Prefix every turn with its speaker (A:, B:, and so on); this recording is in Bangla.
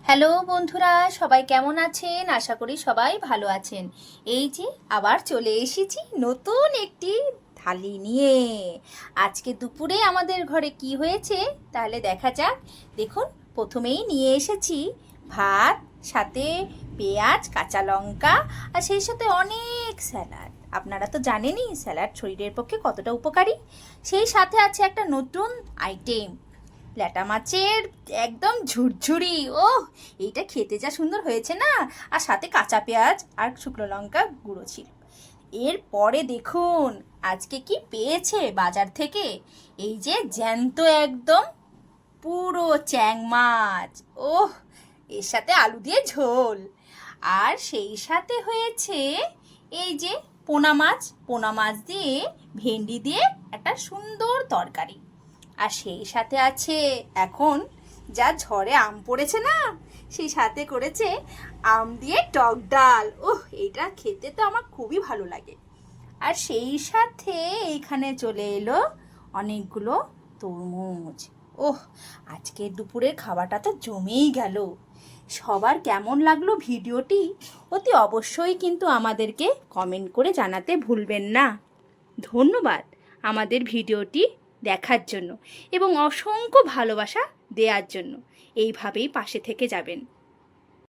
A: হ্যালো বন্ধুরা, সবাই কেমন আছেন? আশা করি সবাই ভালো আছেন। এই যে আবার চলে এসেছি নতুন একটি থালি নিয়ে। আজকে দুপুরে আমাদের ঘরে কি হয়েছে তাহলে দেখা যাক। দেখুন, প্রথমেই নিয়ে এসেছি ভাত, সাথে পেঁয়াজ, কাঁচা লঙ্কা, আর সেই সাথে অনেক স্যালাড। আপনারা তো জানেনই স্যালাড শরীরের পক্ষে কতটা উপকারী। সেই সাথে আছে একটা নতুন আইটেম, ল্যাটা মাছের একদম ঝুরঝুরি। এইটা খেতে যা সুন্দর হয়েছে না। আর সাথে কাঁচা পেঁয়াজ আর শুকনো লঙ্কা গুঁড়ো ছিল। এরপরে দেখুন আজকে কি পেয়েছে বাজার থেকে। এই যে জ্যান্ত একদম পুরো চ্যাং মাছ। ওহ, এর সাথে আলু দিয়ে ঝোল। আর সেই সাথে হয়েছে এই যে পোনা মাছ দিয়ে ভেন্ডি দিয়ে একটা সুন্দর তরকারি। আর সেই সাথে আছে এখন যা ঝড়ে আম পড়েছে না, সেই সাথে করেছে আম দিয়ে টক ডাল। এটা খেতে তো আমার খুবই ভালো লাগে। আর সেই সাথে এইখানে চলে এলো অনেকগুলো তরমুজ। আজকে দুপুরের খাবারটা তো জমেই গেল। সবার কেমন লাগলো ভিডিওটি অতি অবশ্যই কিন্তু আমাদেরকে কমেন্ট করে জানাতে ভুলবেন না। ধন্যবাদ আমাদের ভিডিওটি দেখার জন্য এবং অসংখ্য ভালোবাসা দেওয়ার জন্য। এইভাবেই পাশে থেকে যাবেন।